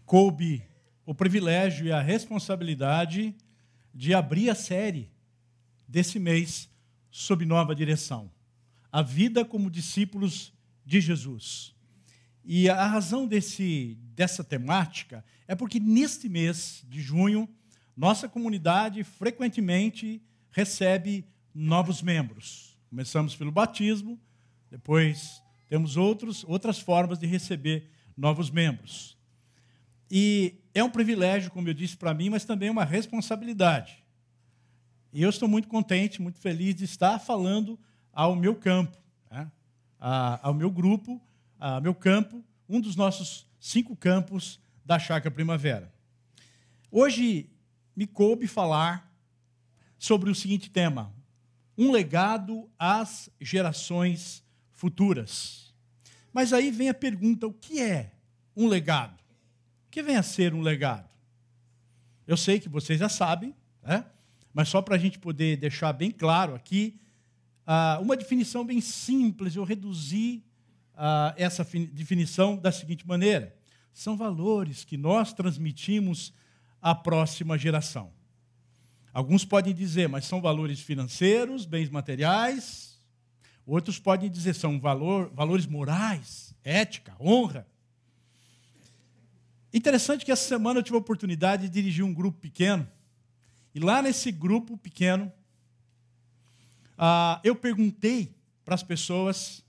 coube o privilégio e a responsabilidade de abrir a série desse mês sob nova direção. A vida como discípulos de Jesus. E a razão dessa temática é porque neste mês de junho, nossa comunidade frequentemente recebe novos membros. Começamos pelo batismo, depois temos outras formas de receber novos membros. E é um privilégio, como eu disse, para mim, mas também uma responsabilidade. E eu estou muito contente, muito feliz de estar falando ao meu campo, né? Ao meu grupo, ao meu campo, um dos nossos 5 campos da Chácara Primavera. Hoje me coube falar sobre o seguinte tema: um legado às gerações futuras. Mas aí vem a pergunta: o que é um legado? O que vem a ser um legado? Eu sei que vocês já sabem, né? Mas só para a gente poder deixar bem claro aqui, uma definição bem simples, eu reduzi essa definição da seguinte maneira: são valores que nós transmitimos à próxima geração. Alguns podem dizer, mas são valores financeiros, bens materiais. Outros podem dizer, são valores morais, ética, honra. Interessante que essa semana eu tive a oportunidade de dirigir um grupo pequeno. E lá nesse grupo pequeno, eu perguntei para as pessoas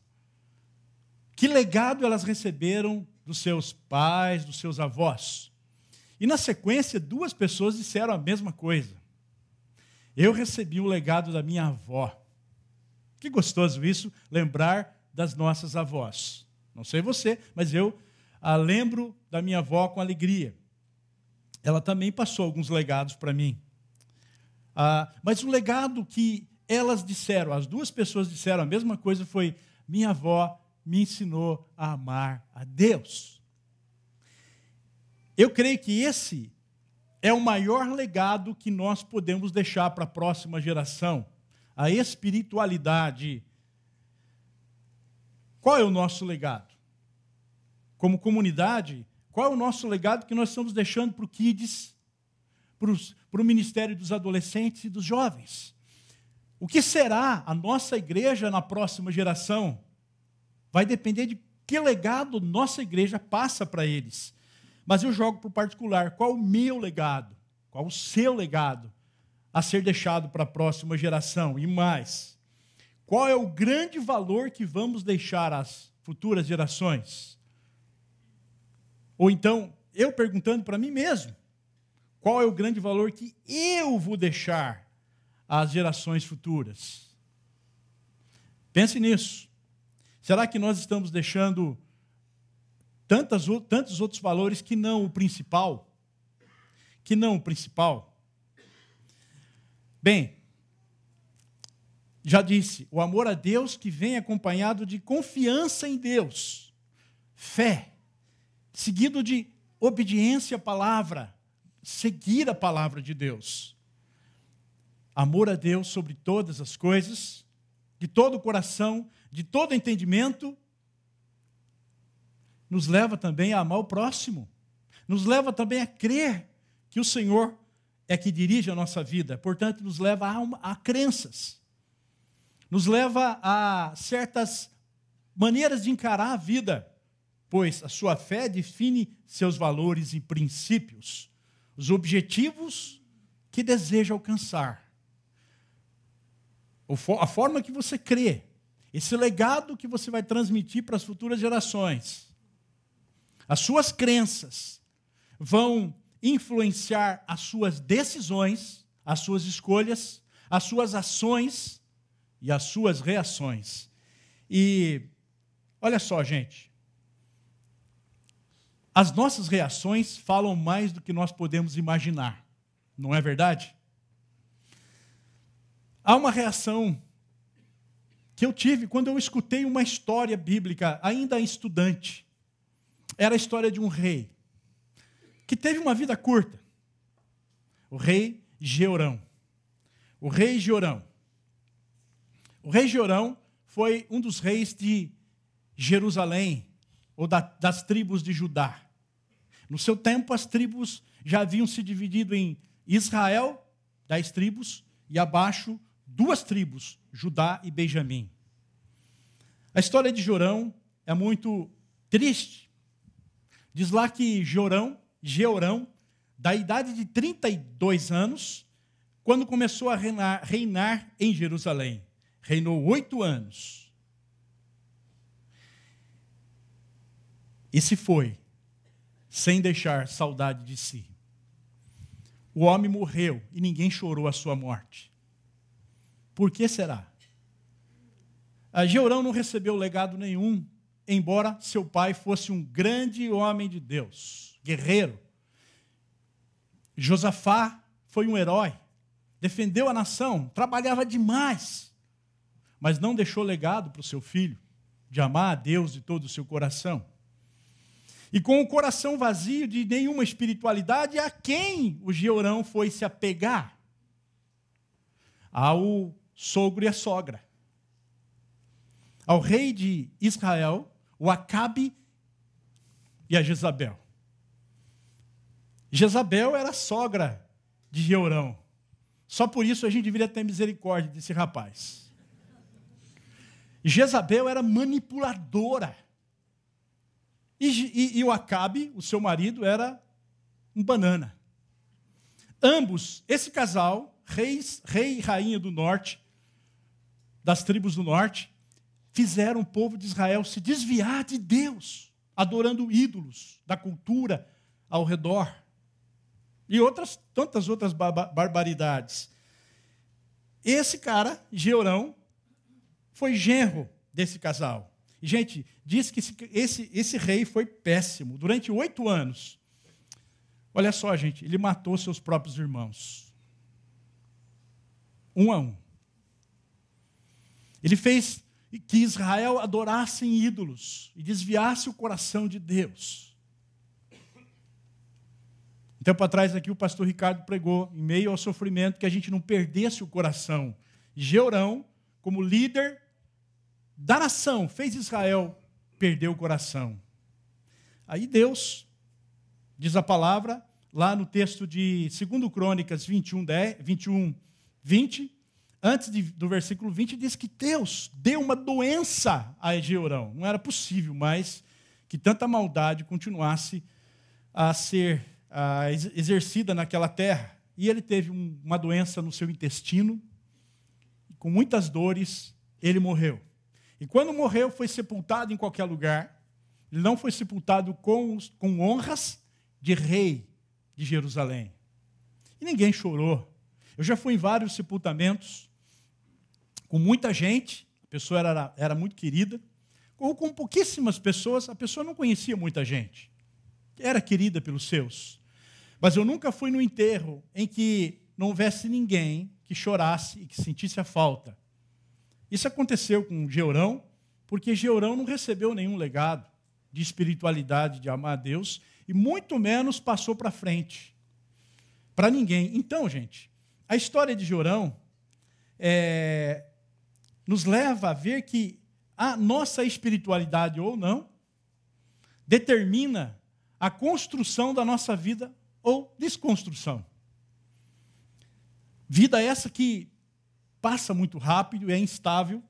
que legado elas receberam dos seus pais, dos seus avós. E na sequência, 2 pessoas disseram a mesma coisa. Eu recebi o legado da minha avó. Que gostoso isso, lembrar das nossas avós. Não sei você, mas eu lembro da minha avó com alegria. Ela também passou alguns legados para mim. Mas o legado que elas disseram, as 2 pessoas disseram a mesma coisa, foi: minha avó me ensinou a amar a Deus. Eu creio que esse é o maior legado que nós podemos deixar para a próxima geração, a espiritualidade. Qual é o nosso legado? Como comunidade, qual é o nosso legado que nós estamos deixando para o Kids, para o Ministério dos Adolescentes e dos Jovens? O que será a nossa igreja na próxima geração? Vai depender de que legado nossa igreja passa para eles. Mas eu jogo para o particular. Qual o meu legado? Qual o seu legado a ser deixado para a próxima geração? E mais, qual é o grande valor que vamos deixar às futuras gerações? Ou então, eu perguntando para mim mesmo, qual é o grande valor que eu vou deixar às gerações futuras? Pense nisso. Será que nós estamos deixando tantos outros valores que não o principal? Que não o principal? Bem, já disse, o amor a Deus que vem acompanhado de confiança em Deus, fé, seguido de obediência à palavra, seguir a palavra de Deus. Amor a Deus sobre todas as coisas, de todo o coração, de todo entendimento, nos leva também a amar o próximo, nos leva também a crer que o Senhor é que dirige a nossa vida, portanto, nos leva a crenças, nos leva a certas maneiras de encarar a vida, pois a sua fé define seus valores e princípios, os objetivos que deseja alcançar, a forma que você crê, esse legado que você vai transmitir para as futuras gerações. As suas crenças vão influenciar as suas decisões, as suas escolhas, as suas ações e as suas reações. E olha só, gente, as nossas reações falam mais do que nós podemos imaginar, não é verdade? Há uma reação que eu tive quando eu escutei uma história bíblica, ainda estudante. Era a história de um rei que teve uma vida curta. O rei Jeorão. O rei Jeorão. O rei Jeorão foi um dos reis de Jerusalém, ou das tribos de Judá. No seu tempo, as tribos já haviam se dividido em Israel, 10 tribos, e abaixo, 2 tribos, Judá e Benjamim. A história de Jorão é muito triste. Diz lá que Jeorão, da idade de 32 anos, quando começou a reinar em Jerusalém. Reinou 8 anos. E se foi, sem deixar saudade de si. O homem morreu e ninguém chorou a sua morte. Por que será? Jeorão não recebeu legado nenhum, embora seu pai fosse um grande homem de Deus, guerreiro. Josafá foi um herói, defendeu a nação, trabalhava demais, mas não deixou legado para o seu filho, de amar a Deus de todo o seu coração. E com o coração vazio de nenhuma espiritualidade, a quem o Jeorão foi se apegar? Ao sogro e a sogra. Ao rei de Israel, o Acabe e a Jezabel. Jezabel era a sogra de Jeorão. Só por isso a gente deveria ter misericórdia desse rapaz. Jezabel era manipuladora. E o Acabe, o seu marido, era um banana. Ambos, esse casal, rei e rainha do norte, das tribos do norte, fizeram o povo de Israel se desviar de Deus, adorando ídolos da cultura ao redor. E tantas outras barbaridades. Esse cara, Jeorão, foi genro desse casal. E, gente, diz que esse rei foi péssimo. Durante 8 anos, olha só, gente, ele matou seus próprios irmãos. Um a um. Ele fez que Israel adorasse ídolos e desviasse o coração de Deus. Um tempo atrás aqui o pastor Ricardo pregou, em meio ao sofrimento, que a gente não perdesse o coração. Jeorão, como líder da nação, fez Israel perder o coração. Aí Deus, diz a palavra, lá no texto de 2 Crônicas 21, 20, antes do versículo 20, diz que Deus deu uma doença a Jeorão. Não era possível mais que tanta maldade continuasse a ser exercida naquela terra. E ele teve uma doença no seu intestino, com muitas dores, ele morreu. E quando morreu, foi sepultado em qualquer lugar. Ele não foi sepultado com honras de rei de Jerusalém. E ninguém chorou. Eu já fui em vários sepultamentos, com muita gente, a pessoa era muito querida, ou com pouquíssimas pessoas, a pessoa não conhecia muita gente. Era querida pelos seus. Mas eu nunca fui no enterro em que não houvesse ninguém que chorasse e que sentisse a falta. Isso aconteceu com Jeorão, porque Jeorão não recebeu nenhum legado de espiritualidade, de amar a Deus, e muito menos passou para frente. Para ninguém. Então, gente, a história de Jeorão nos leva a ver que a nossa espiritualidade ou não determina a construção da nossa vida ou desconstrução. Vida essa que passa muito rápido e é instável.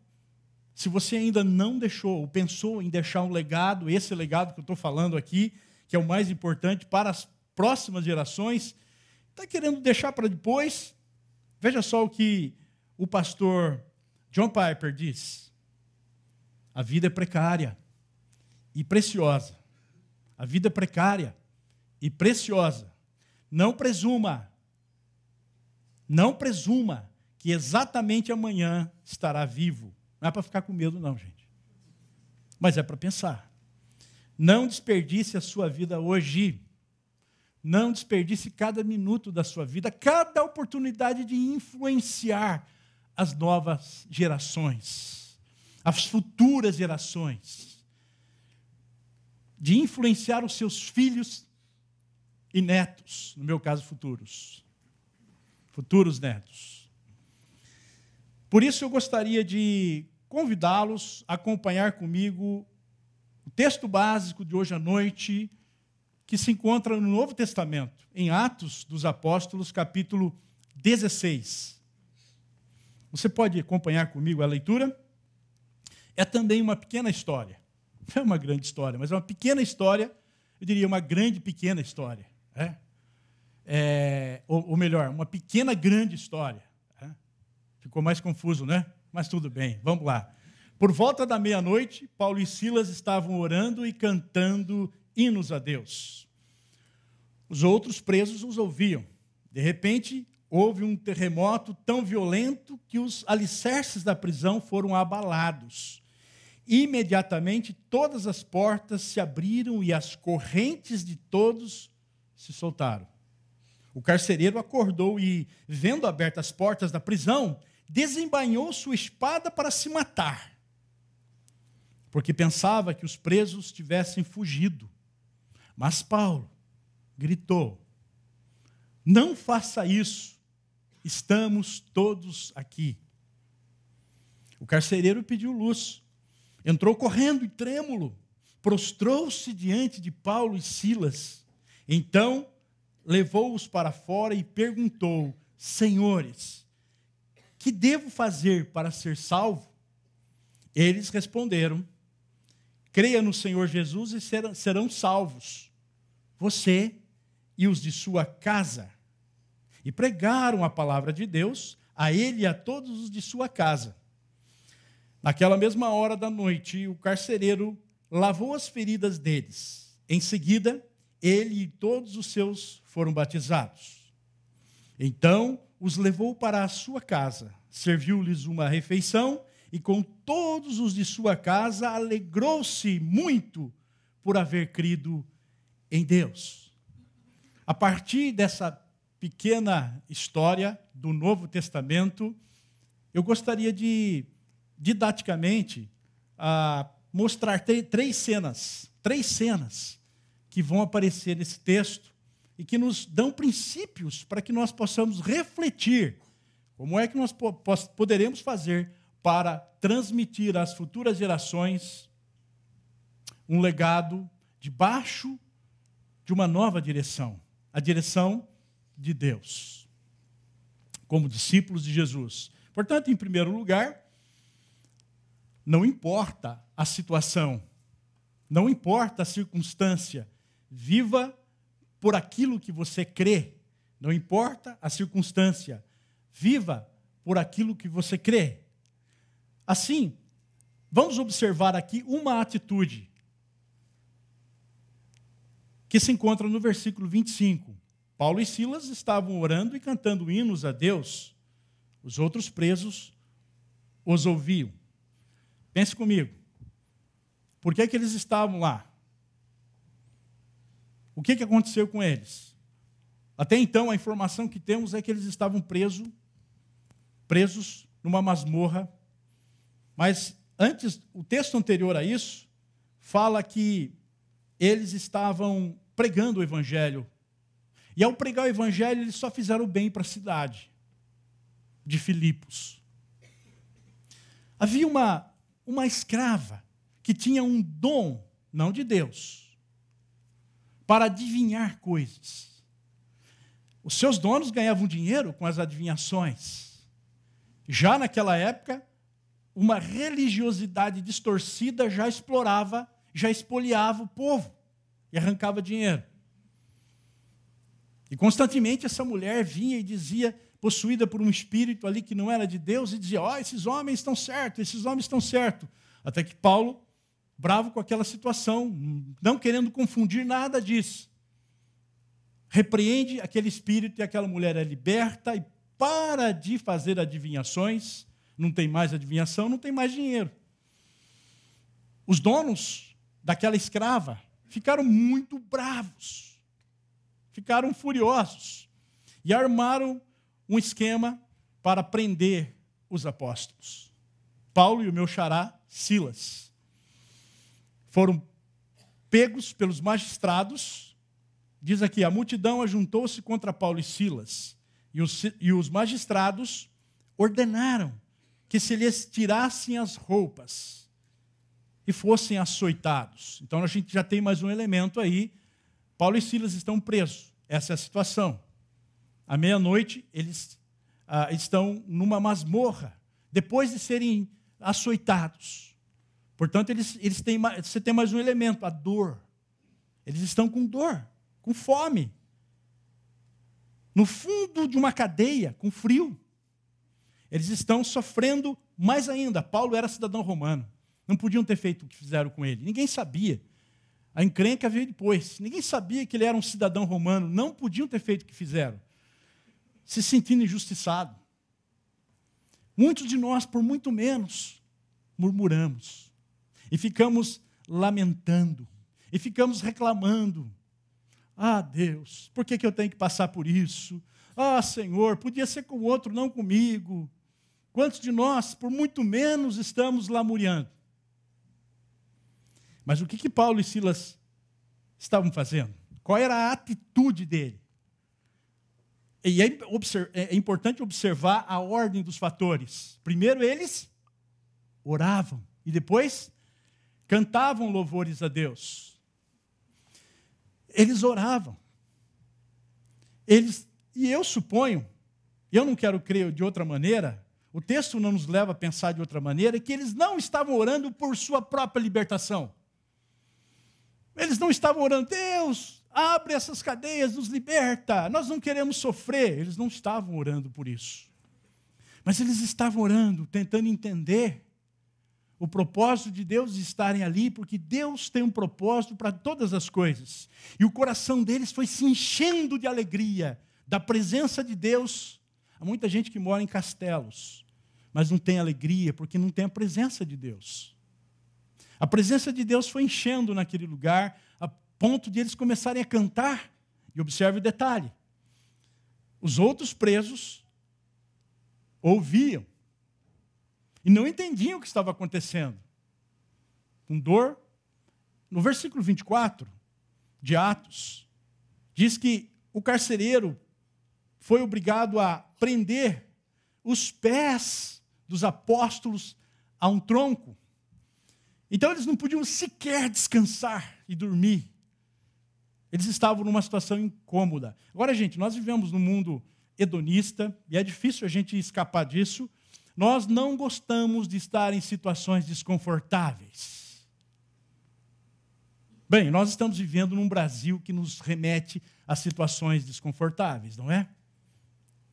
Se você ainda não deixou ou pensou em deixar um legado, esse legado que eu estou falando aqui, que é o mais importante para as próximas gerações, está querendo deixar para depois, veja só o que o pastor John Piper diz. A vida é precária e preciosa. A vida é precária e preciosa. Não presuma que exatamente amanhã estará vivo. Não é para ficar com medo, não, gente. Mas é para pensar. Não desperdice a sua vida hoje. Não desperdice cada minuto da sua vida, cada oportunidade de influenciar as novas gerações, as futuras gerações, de influenciar os seus filhos e netos, no meu caso, futuros netos. Por isso eu gostaria de convidá-los a acompanhar comigo O texto básico de hoje à noite, que se encontra no Novo Testamento, em Atos dos Apóstolos, capítulo 16. Você pode acompanhar comigo a leitura? É também uma pequena história. Não é uma grande história, mas é uma pequena história, eu diria uma grande pequena história. Ou melhor, uma pequena grande história. Ficou mais confuso, né? Mas tudo bem, vamos lá. Por volta da meia-noite, Paulo e Silas estavam orando e cantando hinos a Deus. Os outros presos os ouviam. De repente, houve um terremoto tão violento que os alicerces da prisão foram abalados. Imediatamente, todas as portas se abriram e as correntes de todos se soltaram. O carcereiro acordou e, vendo abertas as portas da prisão, desembainhou sua espada para se matar, porque pensava que os presos tivessem fugido. Mas Paulo gritou: não faça isso, estamos todos aqui. O carcereiro pediu luz, entrou correndo e trêmulo, prostrou-se diante de Paulo e Silas. Então levou-os para fora e perguntou: senhores, que devo fazer para ser salvo? Eles responderam: creia no Senhor Jesus e serão salvos, você e os de sua casa. E pregaram a palavra de Deus a ele e a todos os de sua casa. Naquela mesma hora da noite, o carcereiro lavou as feridas deles. Em seguida, ele e todos os seus foram batizados. Então, os levou para a sua casa, serviu-lhes uma refeição e com todos os de sua casa alegrou-se muito por haver crido em Deus. A partir dessa pequena história do Novo Testamento, eu gostaria de, didaticamente, mostrar três cenas que vão aparecer nesse texto e que nos dão princípios para que nós possamos refletir como é que nós poderemos fazer para transmitir às futuras gerações um legado debaixo de uma nova direção, a direção de Deus, como discípulos de Jesus. Portanto, em primeiro lugar, não importa a situação, não importa a circunstância, viva por aquilo que você crê. Não importa a circunstância, viva por aquilo que você crê. Assim, vamos observar aqui uma atitude que se encontra no versículo 25. Paulo e Silas estavam orando e cantando hinos a Deus. Os outros presos os ouviam. Pense comigo. Por que eles estavam lá? O que aconteceu com eles? Até então, a informação que temos é que eles estavam presos numa masmorra. Mas antes, o texto anterior a isso fala que eles estavam pregando o evangelho. E ao pregar o evangelho, eles só fizeram bem para a cidade de Filipos. Havia uma escrava que tinha um dom, não de Deus, para adivinhar coisas. Os seus donos ganhavam dinheiro com as adivinhações. Já naquela época, uma religiosidade distorcida já explorava, já espoliava o povo e arrancava dinheiro. E constantemente essa mulher vinha e dizia, possuída por um espírito ali que não era de Deus, e dizia: esses homens estão certos, esses homens estão certos. Até que Paulo, bravo com aquela situação, não querendo confundir nada disso, repreende aquele espírito e aquela mulher é liberta e para de fazer adivinhações. Não tem mais adivinhação, não tem mais dinheiro. Os donos daquela escrava ficaram muito bravos, ficaram furiosos e armaram um esquema para prender os apóstolos. Paulo e o meu xará, Silas, foram pegos pelos magistrados. Diz aqui, a multidão ajuntou-se contra Paulo e Silas, e os magistrados ordenaram que se lhes tirassem as roupas e fossem açoitados. Então a gente já tem mais um elemento aí. Paulo e Silas estão presos. Essa é a situação. À meia-noite, eles estão numa masmorra, depois de serem açoitados. Portanto, você tem mais um elemento, a dor. Eles estão com dor, com fome. No fundo de uma cadeia, com frio. Eles estão sofrendo mais ainda. Paulo era cidadão romano. Não podiam ter feito o que fizeram com ele. Ninguém sabia. A encrenca veio depois. Ninguém sabia que ele era um cidadão romano. Não podiam ter feito o que fizeram. Se sentindo injustiçado. Muitos de nós, por muito menos, murmuramos. E ficamos lamentando. E ficamos reclamando. Ah, Deus, por que eu tenho que passar por isso? Ah, Senhor, podia ser com o outro, não comigo. Quantos de nós, por muito menos, estamos lamuriando? Mas o que Paulo e Silas estavam fazendo? Qual era a atitude dele? E é importante observar a ordem dos fatores. Primeiro, eles oravam. E depois, cantavam louvores a Deus. Eles oravam. E eu suponho, eu não quero crer de outra maneira, o texto não nos leva a pensar de outra maneira, que eles não estavam orando por sua própria libertação. Eles não estavam orando, Deus, abre essas cadeias, nos liberta, nós não queremos sofrer. Eles não estavam orando por isso. Mas eles estavam orando, tentando entender o propósito de Deus de estarem ali, porque Deus tem um propósito para todas as coisas. E o coração deles foi se enchendo de alegria, da presença de Deus. Há muita gente que mora em castelos, mas não tem alegria, porque não tem a presença de Deus. A presença de Deus foi enchendo naquele lugar, a ponto de eles começarem a cantar. E observe o detalhe. Os outros presos ouviam e não entendiam o que estava acontecendo. Com dor. No versículo 24 de Atos, diz que o carcereiro foi obrigado a prender os pés dos apóstolos a um tronco. Então eles não podiam sequer descansar e dormir. Eles estavam numa situação incômoda. Agora, gente, nós vivemos num mundo hedonista, e é difícil a gente escapar disso. Nós não gostamos de estar em situações desconfortáveis. Bem, nós estamos vivendo num Brasil que nos remete a situações desconfortáveis, não é?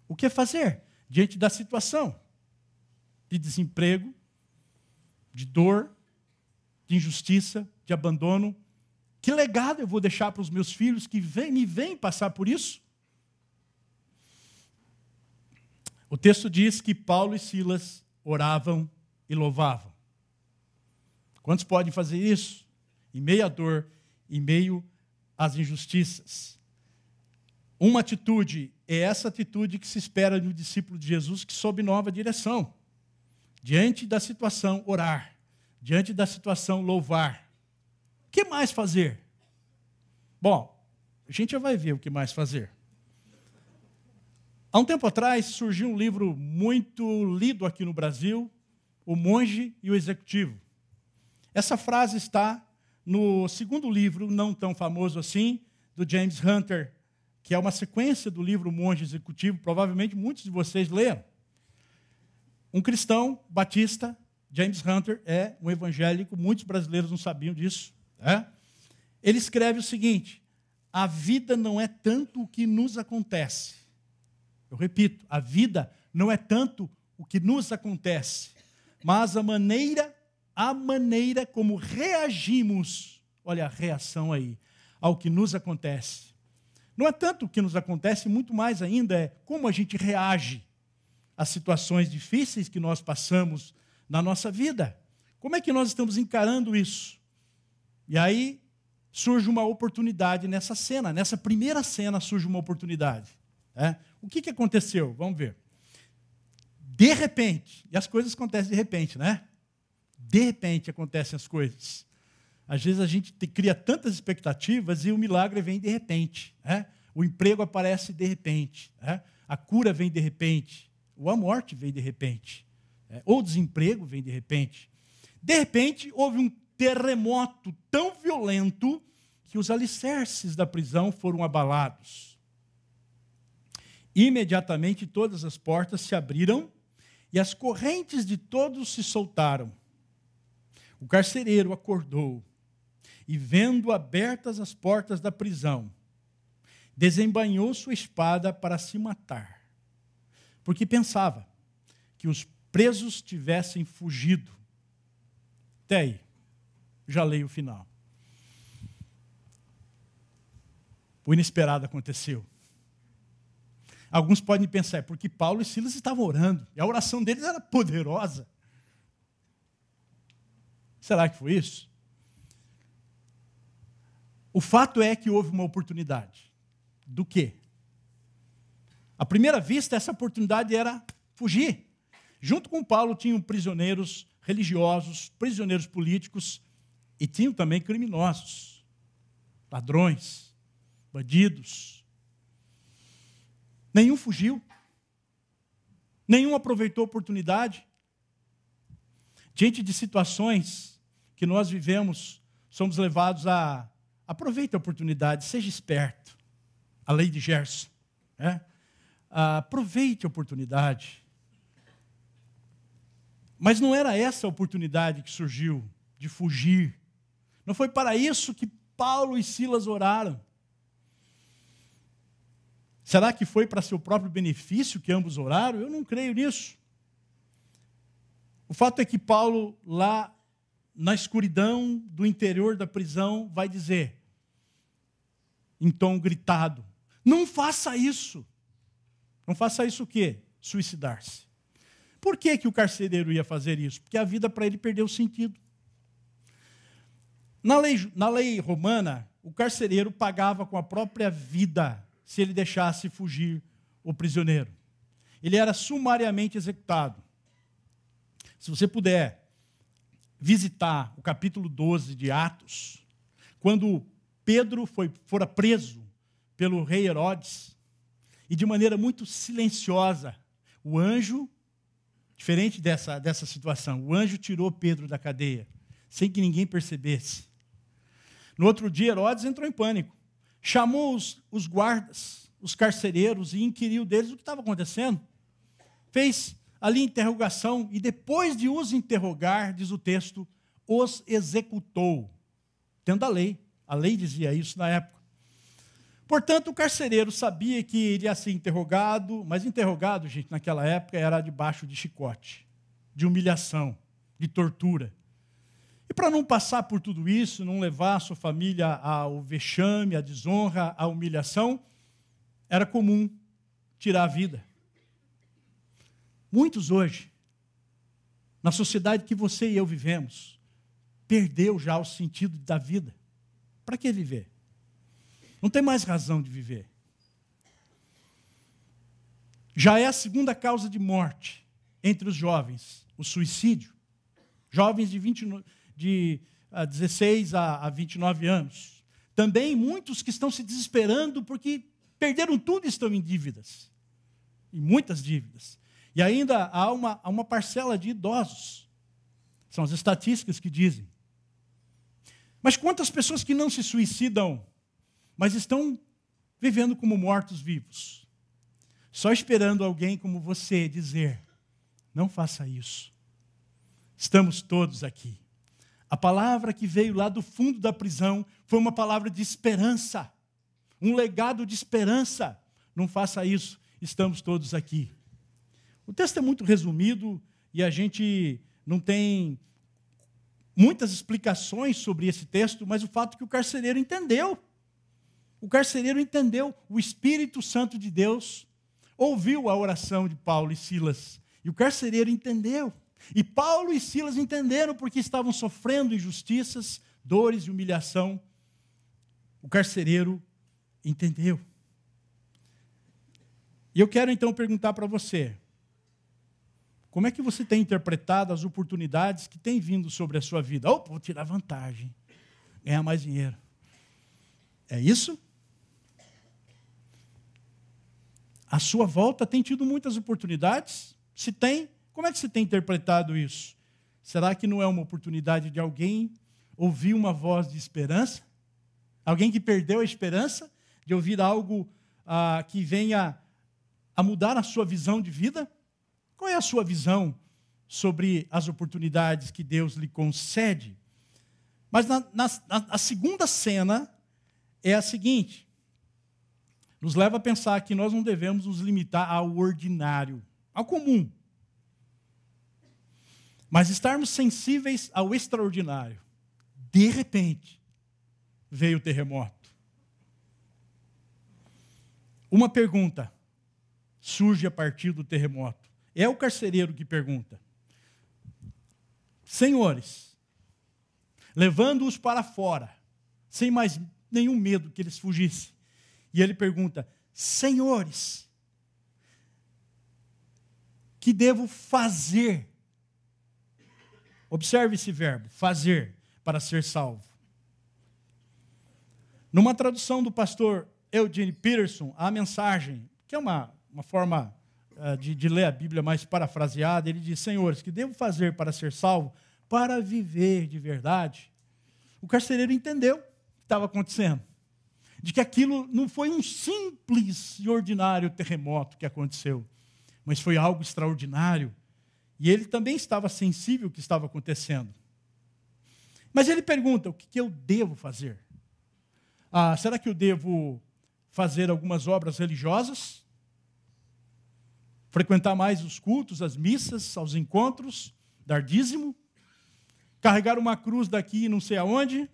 O que fazer diante da situação de desemprego, de dor, de injustiça, de abandono? Que legado eu vou deixar para os meus filhos que me vêm passar por isso? O texto diz que Paulo e Silas oravam e louvavam. Quantos podem fazer isso? Em meio à dor, em meio às injustiças. Uma atitude é essa atitude que se espera de um discípulo de Jesus que sob nova direção. Diante da situação, orar. Diante da situação, louvar. O que mais fazer? Bom, a gente já vai ver o que mais fazer. Há um tempo atrás surgiu um livro muito lido aqui no Brasil, O Monge e o Executivo. Essa frase está no segundo livro, não tão famoso assim, do James Hunter, que é uma sequência do livro O Monge e o Executivo, provavelmente muitos de vocês leram. Um cristão batista, James Hunter, é um evangélico, muitos brasileiros não sabiam disso. Ele escreve o seguinte: a vida não é tanto o que nos acontece. Eu repito, a vida não é tanto o que nos acontece, mas a maneira como reagimos, olha a reação aí, ao que nos acontece. Não é tanto o que nos acontece, muito mais ainda é como a gente reage às situações difíceis que nós passamos na nossa vida. Como é que nós estamos encarando isso? E aí surge uma oportunidade nessa cena, nessa primeira cena surge uma oportunidade. O que aconteceu? Vamos ver. De repente, e as coisas acontecem de repente, né? De repente acontecem as coisas. Às vezes a gente cria tantas expectativas e o milagre vem de repente. O emprego aparece de repente. A cura vem de repente. Ou a morte vem de repente. Ou o desemprego vem de repente. De repente, houve um terremoto tão violento que os alicerces da prisão foram abalados. Imediatamente todas as portas se abriram e as correntes de todos se soltaram. O carcereiro acordou e, vendo abertas as portas da prisão, desembainhou sua espada para se matar, porque pensava que os presos tivessem fugido. Até aí, já leio o final. O inesperado aconteceu. Alguns podem pensar, é porque Paulo e Silas estavam orando, e a oração deles era poderosa. Será que foi isso? O fato é que houve uma oportunidade. Do quê? À primeira vista, essa oportunidade era fugir. Junto com Paulo tinham prisioneiros religiosos, prisioneiros políticos, e tinham também criminosos, ladrões, bandidos. Nenhum fugiu, nenhum aproveitou a oportunidade. Diante de situações que nós vivemos, somos levados a aproveite a oportunidade, seja esperto. A lei de Gerson. Aproveite a oportunidade. Mas não era essa a oportunidade que surgiu de fugir. Não foi para isso que Paulo e Silas oraram. Será que foi para seu próprio benefício que ambos oraram? Eu não creio nisso. O fato é que Paulo, lá na escuridão do interior da prisão, vai dizer, em tom gritado, não faça isso. Não faça isso o quê? Suicidar-se. Por que o carcereiro ia fazer isso? Porque a vida para ele perdeu sentido. Na lei romana, o carcereiro pagava com a própria vida se ele deixasse fugir o prisioneiro. Ele era sumariamente executado. Se você puder visitar o capítulo 12 de Atos, quando Pedro fora preso pelo rei Herodes, e de maneira muito silenciosa, o anjo, diferente dessa situação, o anjo tirou Pedro da cadeia, sem que ninguém percebesse. No outro dia, Herodes entrou em pânico. Chamou os guardas, os carcereiros, e inquiriu deles o que estava acontecendo. Fez ali interrogação, e depois de os interrogar, diz o texto, os executou, tendo a lei. A lei dizia isso na época. Portanto, o carcereiro sabia que iria ser interrogado, mas interrogado, gente, naquela época era debaixo de chicote, de humilhação, de tortura. E para não passar por tudo isso, não levar a sua família ao vexame, à desonra, à humilhação, era comum tirar a vida. Muitos hoje, na sociedade que você e eu vivemos, perdeu já o sentido da vida. Para que viver? Não tem mais razão de viver. Já é a segunda causa de morte entre os jovens, o suicídio. Jovens de 16 a 29 anos. Também muitos que estão se desesperando porque perderam tudo e estão em dívidas. E muitas dívidas. E ainda há uma parcela de idosos. São as estatísticas que dizem. Mas quantas pessoas que não se suicidam, mas estão vivendo como mortos-vivos, só esperando alguém como você dizer, não faça isso. Estamos todos aqui. A palavra que veio lá do fundo da prisão foi uma palavra de esperança, um legado de esperança. Não faça isso, estamos todos aqui. O texto é muito resumido e a gente não tem muitas explicações sobre esse texto, mas o fato é que o carcereiro entendeu. O carcereiro entendeu, o Espírito Santo de Deus ouviu a oração de Paulo e Silas, e o carcereiro entendeu. E Paulo e Silas entenderam porque estavam sofrendo injustiças, dores e humilhação. O carcereiro entendeu. E eu quero então perguntar para você, como é que você tem interpretado as oportunidades que têm vindo sobre a sua vida? Vou tirar vantagem, ganhar mais dinheiro. É isso? A sua volta tem tido muitas oportunidades? Se tem, como é que você tem interpretado isso? Será que não é uma oportunidade de alguém ouvir uma voz de esperança? Alguém que perdeu a esperança de ouvir algo que venha a mudar a sua visão de vida? Qual é a sua visão sobre as oportunidades que Deus lhe concede? Mas a segunda cena é a seguinte: nos leva a pensar que nós não devemos nos limitar ao ordinário, ao comum, mas estarmos sensíveis ao extraordinário. De repente, veio o terremoto. Uma pergunta surge a partir do terremoto. É o carcereiro que pergunta: senhores, levando-os para fora, sem mais nenhum medo que eles fugissem. E ele pergunta: senhores, que devo fazer? Observe esse verbo, fazer, para ser salvo. Numa tradução do pastor Eugene Peterson, a mensagem, que é uma forma de ler a Bíblia mais parafraseada, ele diz: senhores, que devo fazer para ser salvo? Para viver de verdade. O carcereiro entendeu o que estava acontecendo, de que aquilo não foi um simples e ordinário terremoto que aconteceu, mas foi algo extraordinário. E ele também estava sensível ao que estava acontecendo. Mas ele pergunta: o que eu devo fazer? Será que eu devo fazer algumas obras religiosas? Frequentar mais os cultos, as missas, aos encontros, dar dízimo? Carregar uma cruz daqui não sei aonde?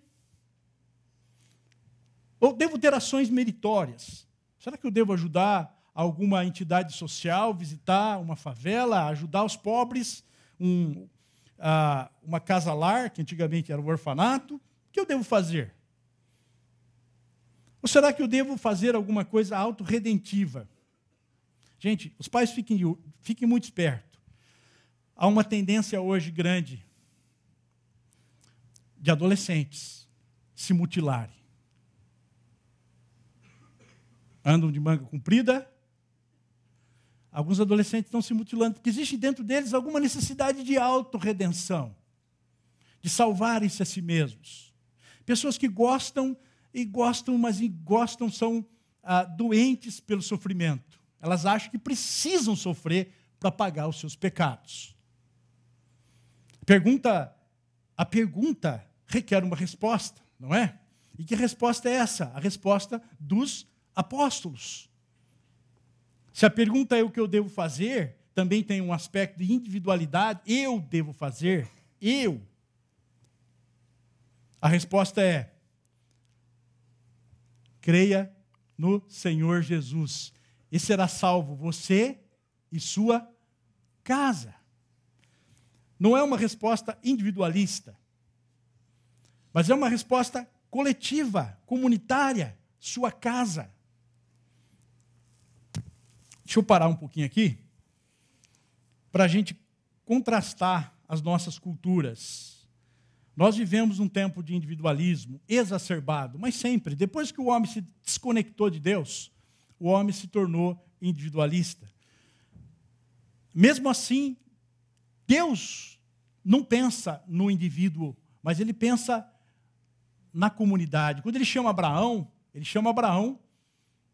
Ou devo ter ações meritórias? Será que eu devo ajudar alguma entidade social, visitar uma favela, ajudar os pobres, uma casa-lar, que antigamente era um orfanato? O que eu devo fazer? Ou será que eu devo fazer alguma coisa autorredentiva? Gente, os pais fiquem muito espertos. Há uma tendência hoje grande de adolescentes se mutilarem. Andam de manga comprida. Alguns adolescentes estão se mutilando porque existe dentro deles alguma necessidade de autorredenção, de salvarem-se a si mesmos. Pessoas que gostam, são doentes pelo sofrimento. Elas acham que precisam sofrer para pagar os seus pecados. A pergunta requer uma resposta, não é? E que resposta é essa? A resposta dos apóstolos. Se a pergunta é o que eu devo fazer, também tem um aspecto de individualidade. Eu devo fazer? Eu. A resposta é: creia no Senhor Jesus, e será salvo você e sua casa. Não é uma resposta individualista, mas é uma resposta coletiva, comunitária, sua casa. Deixa eu parar um pouquinho aqui, para a gente contrastar as nossas culturas. Nós vivemos um tempo de individualismo exacerbado, mas sempre, depois que o homem se desconectou de Deus, o homem se tornou individualista. Mesmo assim, Deus não pensa no indivíduo, mas ele pensa na comunidade. Quando ele chama Abraão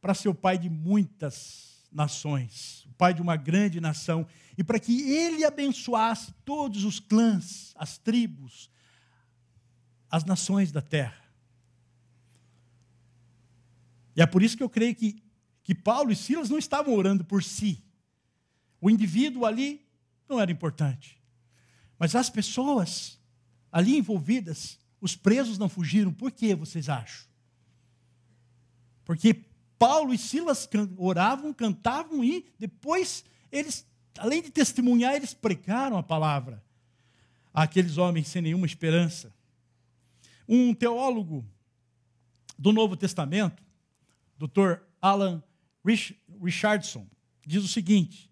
para ser o pai de muitas nações, o pai de uma grande nação, e para que ele abençoasse todos os clãs, as tribos, as nações da terra. E é por isso que eu creio que Paulo e Silas não estavam orando por si. O indivíduo ali não era importante. Mas as pessoas ali envolvidas, os presos não fugiram. Por que vocês acham? Porque Paulo e Silas oravam, cantavam e depois eles, além de testemunhar, eles pregaram a palavra àqueles homens sem nenhuma esperança. Um teólogo do Novo Testamento, Dr. Alan Richardson, diz o seguinte: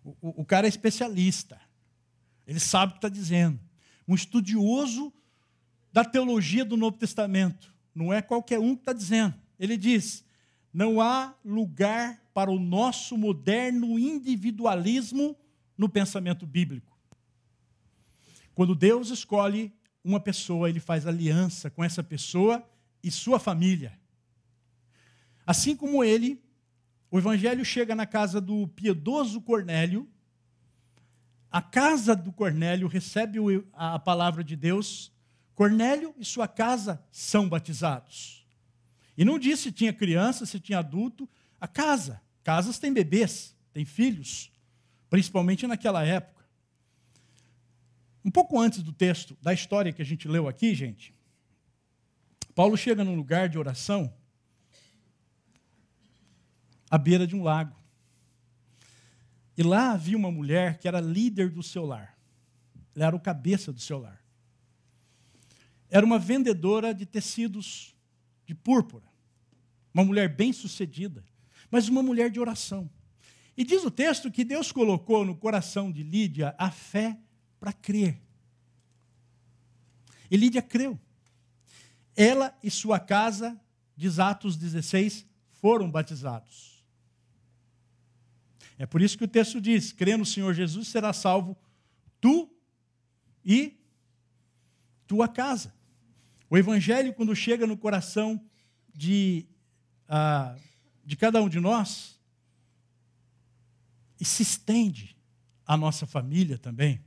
o cara é especialista, ele sabe o que está dizendo, um estudioso da teologia do Novo Testamento, não é qualquer um que está dizendo. Ele diz: não há lugar para o nosso moderno individualismo no pensamento bíblico. Quando Deus escolhe uma pessoa, ele faz aliança com essa pessoa e sua família. Assim como o evangelho chega na casa do piedoso Cornélio, a casa do Cornélio recebe a palavra de Deus, Cornélio e sua casa são batizados. E não diz se tinha criança, se tinha adulto, a casa. Casas têm bebês, têm filhos, principalmente naquela época. Um pouco antes do texto, da história que a gente leu aqui, gente, Paulo chega num lugar de oração à beira de um lago. E lá havia uma mulher que era líder do seu lar. Ela era o cabeça do seu lar. Era uma vendedora de tecidos de púrpura. Uma mulher bem-sucedida, mas uma mulher de oração. E diz o texto que Deus colocou no coração de Lídia a fé para crer. E Lídia creu. Ela e sua casa, diz Atos 16, foram batizados. É por isso que o texto diz, crê no Senhor Jesus, será salvo tu e tua casa. O evangelho, quando chega no coração de cada um de nós, e se estende à nossa família também.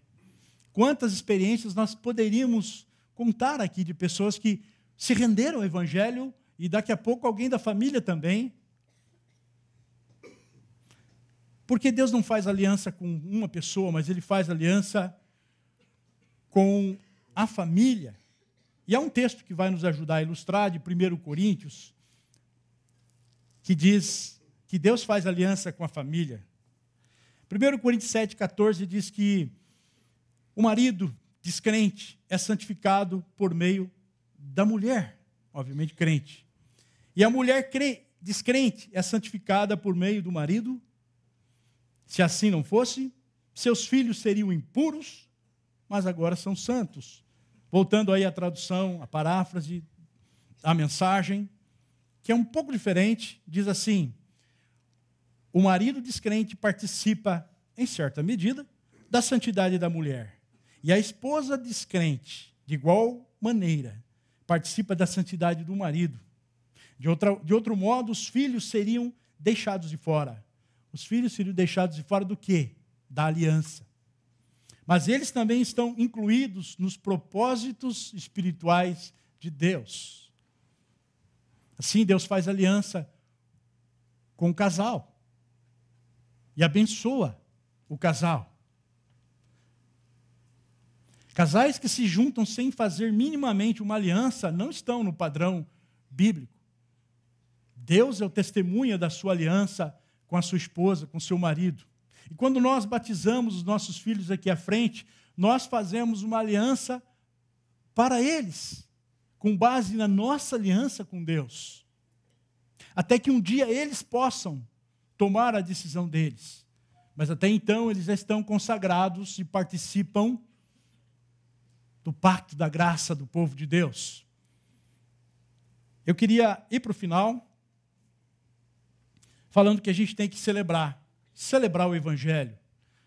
Quantas experiências nós poderíamos contar aqui de pessoas que se renderam ao evangelho e daqui a pouco alguém da família também. Porque Deus não faz aliança com uma pessoa, mas Ele faz aliança com a família. E há um texto que vai nos ajudar a ilustrar, de 1 Coríntios, que diz que Deus faz aliança com a família. 1 Coríntios 7,14 diz que o marido descrente é santificado por meio da mulher, obviamente crente. E a mulher descrente é santificada por meio do marido. Se assim não fosse, seus filhos seriam impuros, mas agora são santos. Voltando aí à tradução, à paráfrase, à mensagem, que é um pouco diferente, diz assim: o marido descrente participa, em certa medida, da santidade da mulher. E a esposa descrente, de igual maneira, participa da santidade do marido. De outro modo, os filhos seriam deixados de fora. Os filhos seriam deixados de fora do quê? Da aliança. Mas eles também estão incluídos nos propósitos espirituais de Deus. Assim, Deus faz aliança com o casal e abençoa o casal. Casais que se juntam sem fazer minimamente uma aliança não estão no padrão bíblico. Deus é o testemunha da sua aliança com a sua esposa, com o seu marido. E quando nós batizamos os nossos filhos aqui à frente, nós fazemos uma aliança para eles, com base na nossa aliança com Deus. Até que um dia eles possam tomar a decisão deles. Mas até então eles já estão consagrados e participam do pacto da graça do povo de Deus. Eu queria ir para o final, falando que a gente tem que celebrar o Evangelho,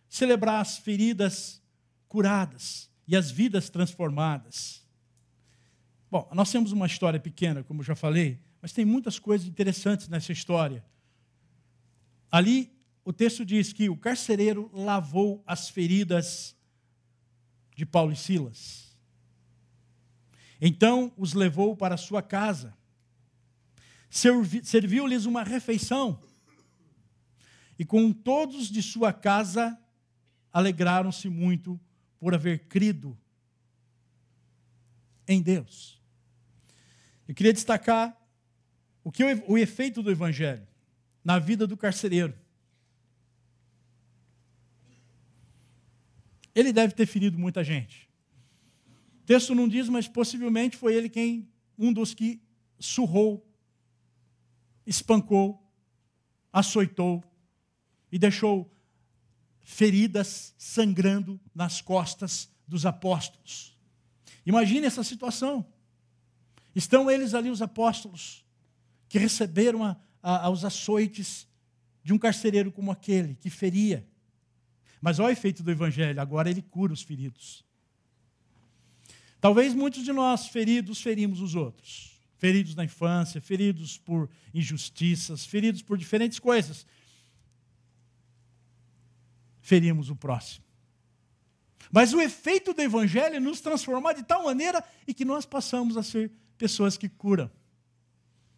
celebrar as feridas curadas e as vidas transformadas. Bom, nós temos uma história pequena, como eu já falei, mas tem muitas coisas interessantes nessa história. Ali, o texto diz que o carcereiro lavou as feridas de Paulo e Silas. Então, os levou para a sua casa. Serviu-lhes uma refeição. E com todos de sua casa, alegraram-se muito por haver crido em Deus. Eu queria destacar o efeito do Evangelho na vida do carcereiro. Ele deve ter ferido muita gente. O texto não diz, mas possivelmente foi ele um dos que surrou, espancou, açoitou e deixou feridas sangrando nas costas dos apóstolos. Imagine essa situação. Estão eles ali, os apóstolos, que receberam os açoites de um carcereiro como aquele, que feria. Mas olha o efeito do Evangelho, agora ele cura os feridos. Talvez muitos de nós, feridos, ferimos os outros. Feridos na infância, feridos por injustiças, feridos por diferentes coisas. Ferimos o próximo. Mas o efeito do Evangelho é nos transformar de tal maneira em que nós passamos a ser pessoas que curam,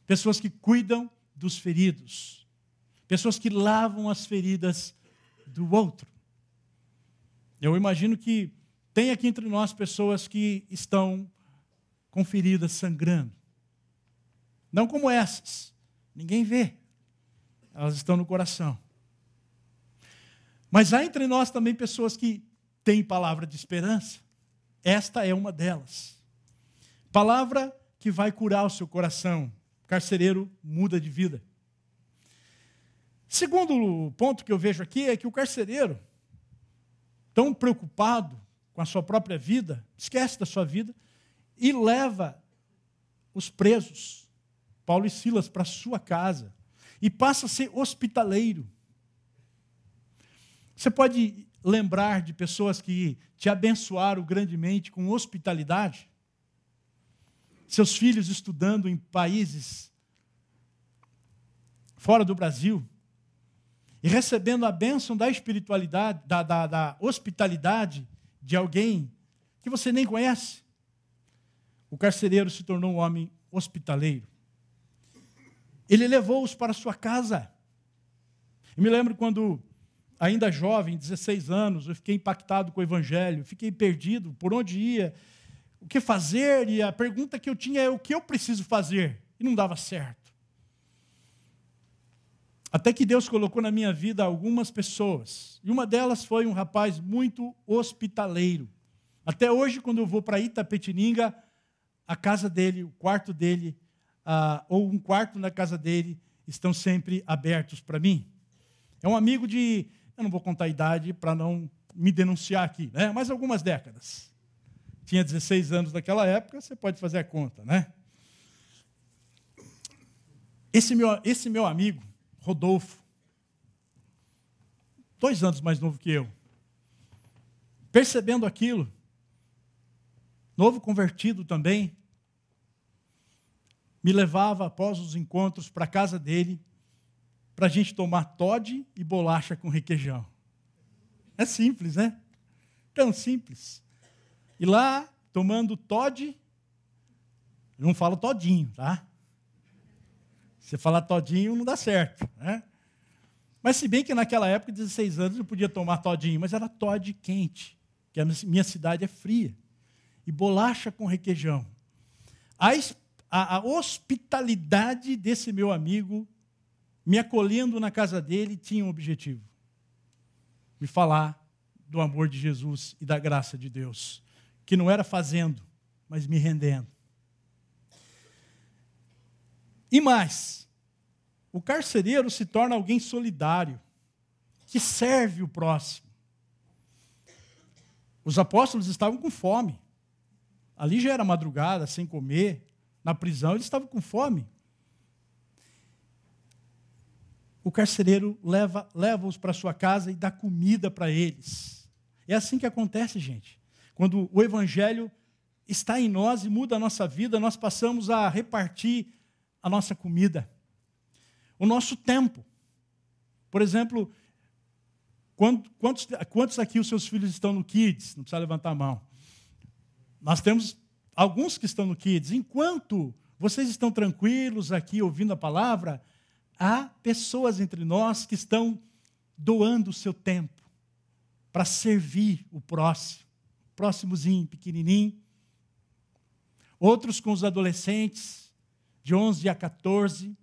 pessoas que cuidam dos feridos, pessoas que lavam as feridas do outro. Eu imagino que tem aqui entre nós pessoas que estão com feridas sangrando. Não como essas. Ninguém vê. Elas estão no coração. Mas há entre nós também pessoas que têm palavra de esperança. Esta é uma delas. Palavra que vai curar o seu coração. O carcereiro muda de vida. Segundo ponto que eu vejo aqui é que o carcereiro, tão preocupado com a sua própria vida, esquece da sua vida e leva os presos, Paulo e Silas, para a sua casa e passa a ser hospitaleiro. Você pode lembrar de pessoas que te abençoaram grandemente com hospitalidade? Seus filhos estudando em países fora do Brasil e recebendo a bênção da espiritualidade, da hospitalidade de alguém que você nem conhece. O carcereiro se tornou um homem hospitaleiro. Ele levou-os para sua casa. Eu me lembro quando, ainda jovem, 16 anos, eu fiquei impactado com o Evangelho, fiquei perdido por onde ia, o que fazer, e a pergunta que eu tinha é o que eu preciso fazer, e não dava certo. Até que Deus colocou na minha vida algumas pessoas, e uma delas foi um rapaz muito hospitaleiro. Até hoje, quando eu vou para Itapetininga, a casa dele, o quarto dele, ou um quarto na casa dele, estão sempre abertos para mim. É um amigo de, eu não vou contar a idade para não me denunciar aqui, né? Mas algumas décadas. Tinha 16 anos naquela época, você pode fazer a conta, né? Esse meu amigo, Rodolfo, 2 anos mais novo que eu, percebendo aquilo, novo convertido também, me levava após os encontros para a casa dele, para a gente tomar Toddy e bolacha com requeijão. É simples, né? Tão simples. E lá, tomando Toddy, não falo todinho, tá? Você falar todinho não dá certo, né? Mas se bem que naquela época, 16 anos, eu podia tomar todinho, mas era Toddy quente, que a minha cidade é fria. E bolacha com requeijão. A hospitalidade desse meu amigo, me acolhendo na casa dele, tinha um objetivo: me falar do amor de Jesus e da graça de Deus, que não era fazendo, mas me rendendo. E mais, o carcereiro se torna alguém solidário, que serve o próximo. Os apóstolos estavam com fome. Ali já era madrugada, sem comer. Na prisão, eles estavam com fome. O carcereiro leva-os para sua casa e dá comida para eles. É assim que acontece, gente. Quando o Evangelho está em nós e muda a nossa vida, nós passamos a repartir a nossa comida, o nosso tempo. Por exemplo, quantos aqui os seus filhos estão no Kids? Não precisa levantar a mão. Nós temos alguns que estão no Kids. Enquanto vocês estão tranquilos aqui ouvindo a palavra, há pessoas entre nós que estão doando o seu tempo para servir o próximozinho, pequenininho. Outros com os adolescentes, de 11 a 14.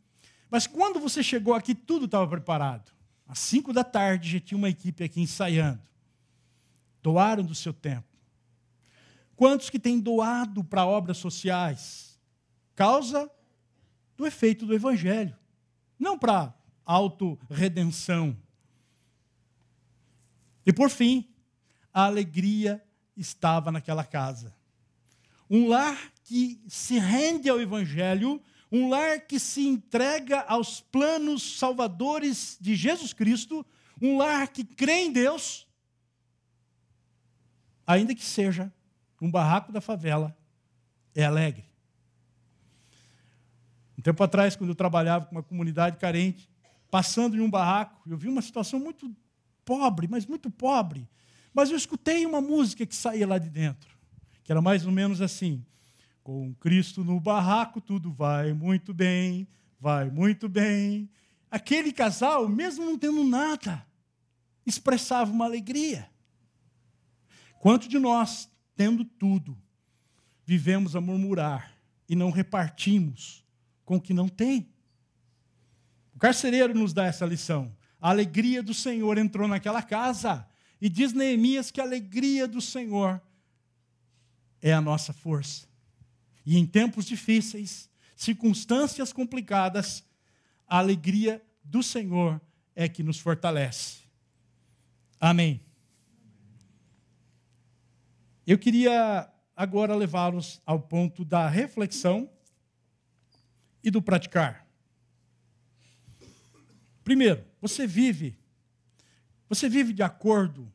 Mas quando você chegou aqui, tudo estava preparado. Às 5 da tarde, já tinha uma equipe aqui ensaiando. Doaram do seu tempo. Quantos que têm doado para obras sociais? Causa do efeito do Evangelho. Não para autorredenção. E por fim, a alegria estava naquela casa. Um lar que se rende ao Evangelho, um lar que se entrega aos planos salvadores de Jesus Cristo, um lar que crê em Deus, ainda que seja num barraco da favela é alegre. Um tempo atrás, quando eu trabalhava com uma comunidade carente, passando em um barraco, eu vi uma situação muito pobre, mas muito pobre. Mas eu escutei uma música que saía lá de dentro, que era mais ou menos assim: com Cristo no barraco tudo vai muito bem, vai muito bem. Aquele casal, mesmo não tendo nada, expressava uma alegria. Quanto de nós, tendo tudo, vivemos a murmurar e não repartimos com o que não tem? O carcereiro nos dá essa lição. A alegria do Senhor entrou naquela casa. E diz Neemias que a alegria do Senhor é a nossa força. E em tempos difíceis, circunstâncias complicadas, a alegria do Senhor é que nos fortalece. Amém. Eu queria agora levá-los ao ponto da reflexão e do praticar. Primeiro, você vive de acordo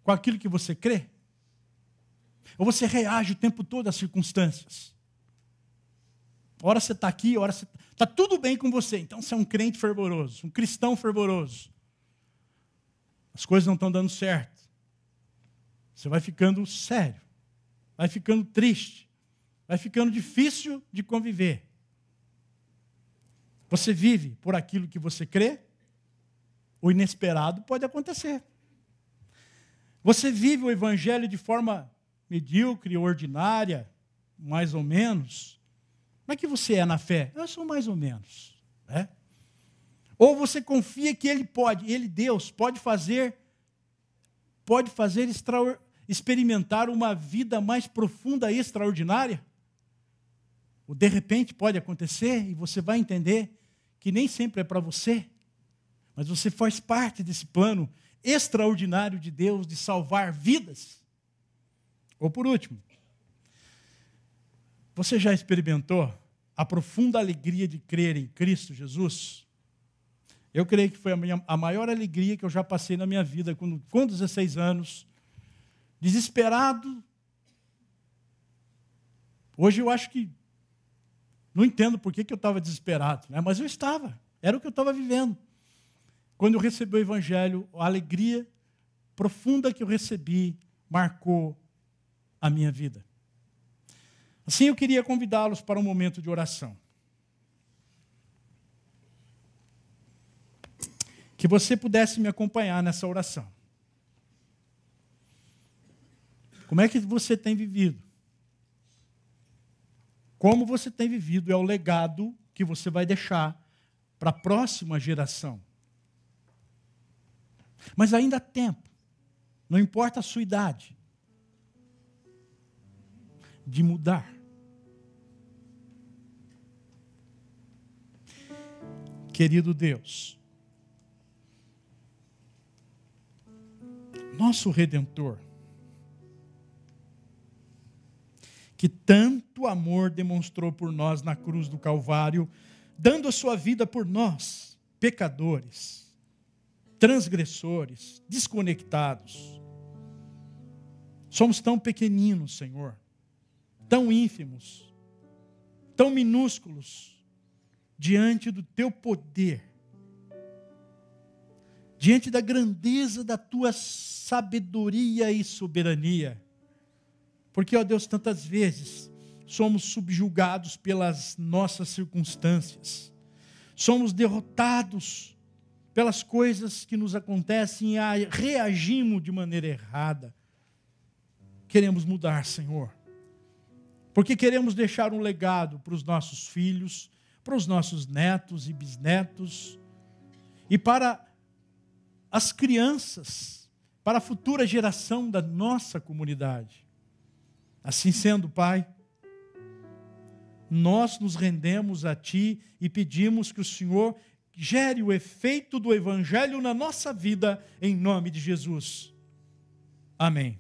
com aquilo que você crê? Ou você reage o tempo todo às circunstâncias? Ora você está aqui, ora você está tudo bem com você. Então você é um crente fervoroso, um cristão fervoroso. As coisas não estão dando certo. Você vai ficando sério, vai ficando triste, vai ficando difícil de conviver. Você vive por aquilo que você crê? O inesperado pode acontecer. Você vive o evangelho de forma medíocre, ordinária, mais ou menos? Como é que você é na fé? Eu sou mais ou menos. Né? Ou você confia que Deus, pode experimentar uma vida mais profunda e extraordinária? Ou de repente pode acontecer e você vai entender que nem sempre é para você, mas você faz parte desse plano extraordinário de Deus de salvar vidas. Ou por último, você já experimentou a profunda alegria de crer em Cristo Jesus? Eu creio que foi a maior alegria que eu já passei na minha vida, com 16 anos, desesperado. Hoje eu acho que não entendo por que eu estava desesperado, né? Mas eu estava, era o que eu estava vivendo. Quando eu recebi o Evangelho, a alegria profunda que eu recebi marcou a minha vida. Assim, eu queria convidá-los para um momento de oração. Que você pudesse me acompanhar nessa oração. Como é que você tem vivido? Como você tem vivido é o legado que você vai deixar para a próxima geração. Mas ainda há tempo, não importa a sua idade, de mudar. Querido Deus, nosso Redentor, que tanto amor demonstrou por nós na cruz do Calvário, dando a sua vida por nós, pecadores, transgressores, desconectados. Somos tão pequeninos, Senhor, tão ínfimos, tão minúsculos, diante do Teu poder, diante da grandeza da Tua sabedoria e soberania. Porque, ó Deus, tantas vezes somos subjugados pelas nossas circunstâncias, somos derrotados pelas coisas que nos acontecem e reagimos de maneira errada. Queremos mudar, Senhor, porque queremos deixar um legado para os nossos filhos, para os nossos netos e bisnetos, e para as crianças, para a futura geração da nossa comunidade. Assim sendo, Pai, nós nos rendemos a Ti e pedimos que o Senhor gere o efeito do Evangelho na nossa vida, em nome de Jesus. Amém.